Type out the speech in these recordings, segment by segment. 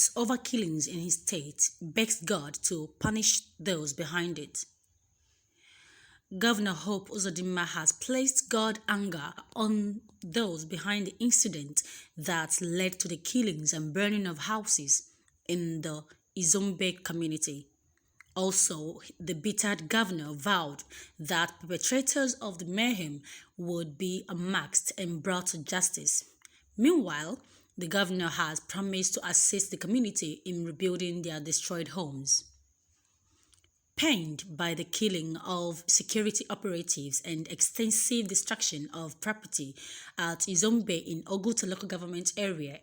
disputes over killings in his state begs God to punish those behind it. Governor Hope Uzodinma has placed God's anger on those behind the incident that led to the killings and burning of houses in the Izombe community. Also, the bittered governor vowed that perpetrators of the mayhem would be unmasked and brought to justice. Meanwhile, the governor has promised to assist the community in rebuilding their destroyed homes. Pained by the killing of security operatives and extensive destruction of property at Izombe in Oguta local government area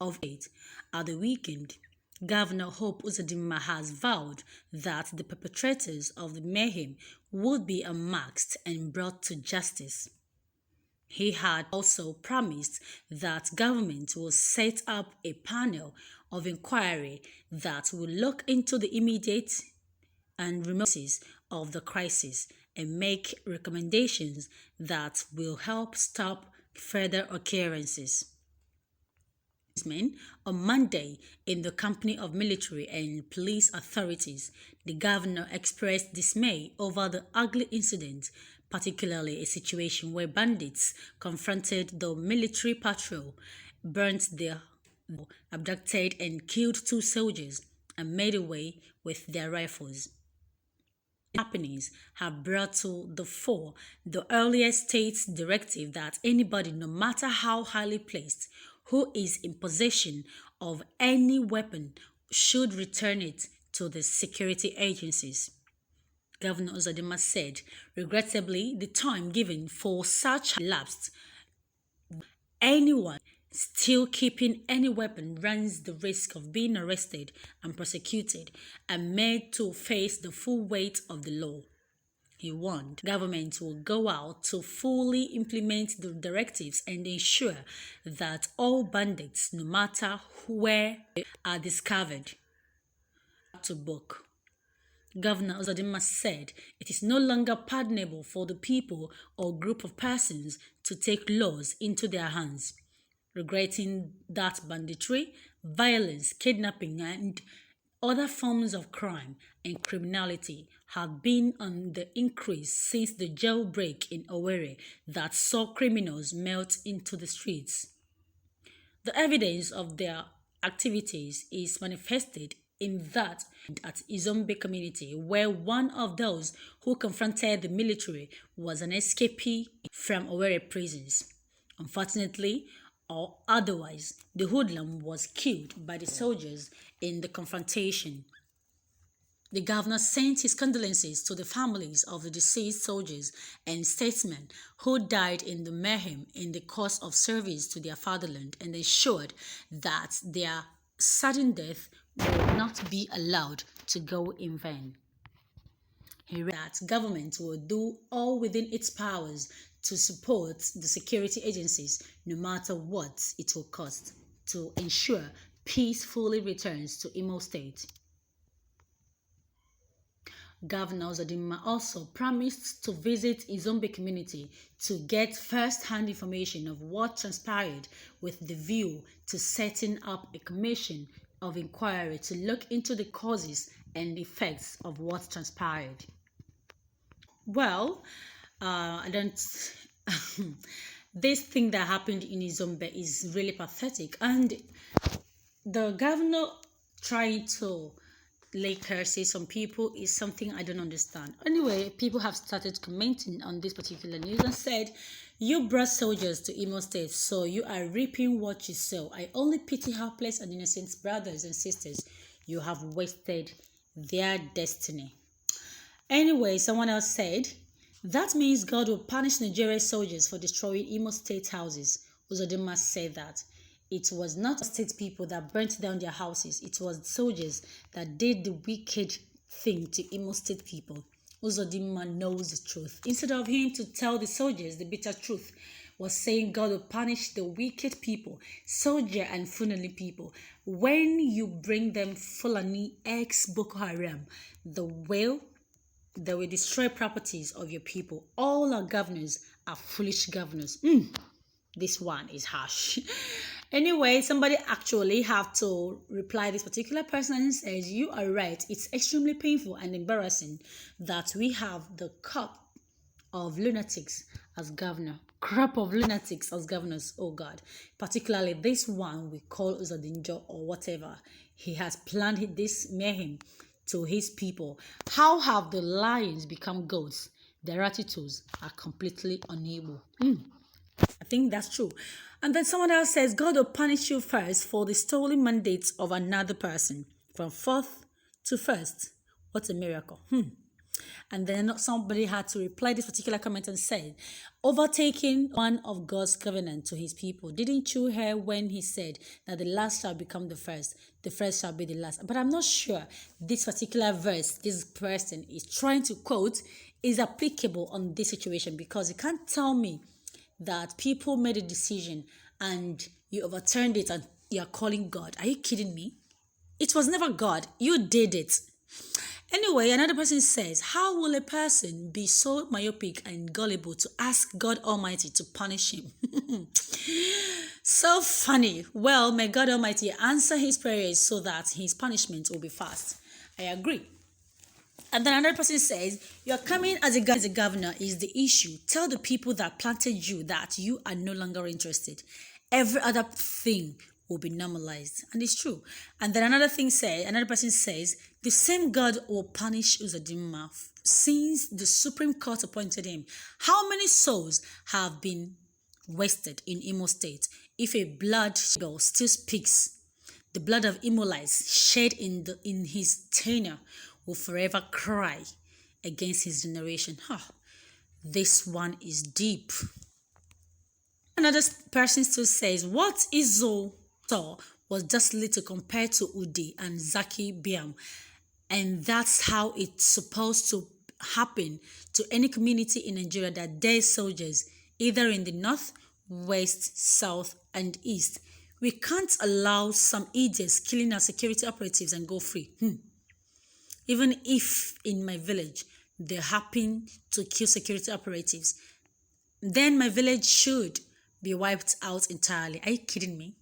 of 8 at the weekend, Governor Hope Uzodinma has vowed that the perpetrators of the mayhem would be unmasked and brought to justice. He had also promised that government will set up a panel of inquiry that will look into the immediate and remote causes of the crisis and make recommendations that will help stop further occurrences. On Monday, in the company of military and police authorities, the governor expressed dismay over the ugly incident, particularly a situation where bandits confronted the military patrol, burnt their abducted and killed 2 soldiers, and made away with their rifles. Happenings have brought to the fore the earlier state's directive that anybody, no matter how highly placed, who is in possession of any weapon should return it to the security agencies. Governor Uzodinma said, regrettably, the time given for such elapsed. Anyone still keeping any weapon runs the risk of being arrested and prosecuted and made to face the full weight of the law. He warned government will go out to fully implement the directives and ensure that all bandits, no matter where they are discovered, to book. Governor Uzodinma said it is no longer pardonable for the people or group of persons to take laws into their hands, regretting that banditry, violence, kidnapping, and other forms of crime and criminality have been on the increase since the jailbreak in Owerri that saw criminals melt into the streets. The evidence of their activities is manifested in that at Izombe community, where one of those who confronted the military was an escapee from Owerri prisons. Unfortunately, or otherwise, the hoodlum was killed by the soldiers in the confrontation. The governor sent his condolences to the families of the deceased soldiers and statesmen who died in the mayhem in the course of service to their fatherland and assured that their sudden death will not be allowed to go in vain. He read that government will do all within its powers to support the security agencies, no matter what it will cost, to ensure peace fully returns to Imo State. Governor Uzodinma also promised to visit Izombe community to get first-hand information of what transpired with the view to setting up a commission of inquiry to look into the causes and effects of what transpired. Well, I don't. This thing that happened in Izombe is really pathetic, and the governor trying to lay curses on people is something I don't understand. Anyway, people have started commenting on this particular news and said, "You brought soldiers to Imo State, so you are reaping what you sow. I only pity helpless and innocent brothers and sisters. You have wasted their destiny." Anyway, someone else said, "That means God will punish Nigerian soldiers for destroying Imo State houses." Uzodinma said that it was not state people that burnt down their houses. It was soldiers that did the wicked thing to Imo State people. Uzodinma knows the truth. Instead of him to tell the soldiers the bitter truth, was saying God will punish the wicked people, soldier and Fulani people. When you bring them Fulani ex-Boko Haram, they will destroy properties of your people. All our governors are foolish governors. This one is harsh. Anyway, somebody actually have to reply this particular person and says, you are right. It's extremely painful and embarrassing that we have the cup of lunatics as governor. Crop of lunatics as governors, oh God. Particularly this one we call Uzodinma or whatever. He has planned this mayhem to his people. How have the lions become goats? Their attitudes are completely unable. I think that's true. And then someone else says, God will punish you first for the stolen mandates of another person. From fourth to first. What a miracle. And then somebody had to reply this particular comment and said, overtaking one of God's covenant to his people. Didn't you hear when he said that the last shall become the first shall be the last? But I'm not sure this particular verse this person is trying to quote is applicable on this situation, because you can't tell me that people made a decision and you overturned it and you're calling God. Are you kidding me? It was never God. You did it. Anyway, another person says, how will a person be so myopic and gullible to ask God Almighty to punish him? So funny. Well, may God Almighty answer his prayers so that his punishment will be fast. I agree. And then another person says, you're coming as a governor is the issue. Tell the people that planted you that you are no longer interested. Every other thing will be normalized. And it's true. And then another person says, the same God will punish Uzodinma since the Supreme Court appointed him. How many souls have been wasted in Imo State if a blood bill still speaks? The blood of Imolites shed in his tenure will forever cry against his generation. This one is deep. Another person still says, what Izo saw was just little compared to Udi and Zaki Biam. And that's how it's supposed to happen to any community in Nigeria that dares soldiers, either in the north, west, south, and east. We can't allow some idiots killing our security operatives and go free. Even if in my village they happen to kill security operatives, then my village should be wiped out entirely. Are you kidding me?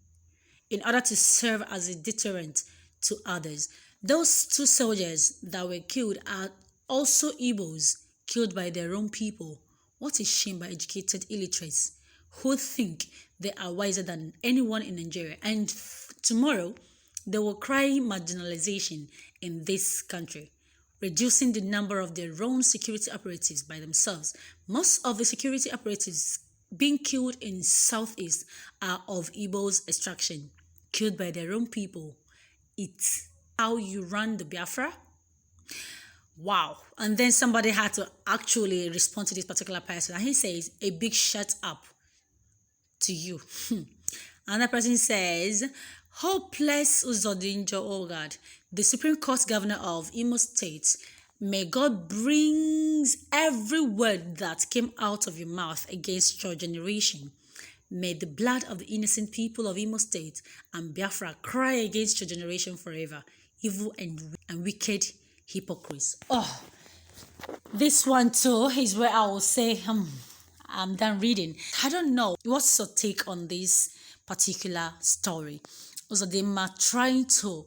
In order to serve as a deterrent to others. Those two soldiers that were killed are also Igbos killed by their own people. What a shame by educated illiterates who think they are wiser than anyone in Nigeria. And tomorrow, they will cry marginalization in this country, reducing the number of their own security operatives by themselves. Most of the security operatives being killed in Southeast are of Igbo's extraction, killed by their own people. It's how you run the Biafra? Wow. And then somebody had to actually respond to this particular person. And he says, a big shut up to you. Another person says, hopeless Uzodinma, oh God, the Supreme Court Governor of Imo State, may God brings every word that came out of your mouth against your generation. May the blood of the innocent people of Imo State and Biafra cry against your generation forever. Evil and wicked hypocrites. Oh, this one too is where I will say, I'm done reading. I don't know what's your take on this particular story. Uzodinma trying to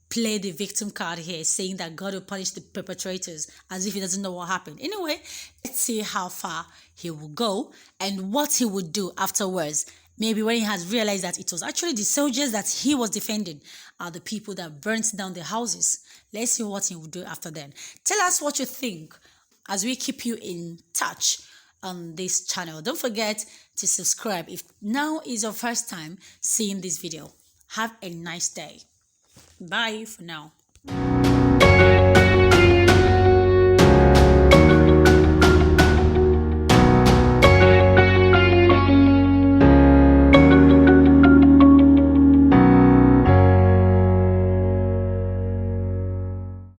play the victim card here, saying that God will punish the perpetrators as if he doesn't know what happened. Anyway, let's see how far he will go and what he would do afterwards. Maybe when he has realized that it was actually the soldiers that he was defending are the people that burnt down the houses. Let's see what he will do after then. Tell us what you think as we keep you in touch on this channel. Don't forget to subscribe if now is your first time seeing this video. Have a nice day. Bye for now.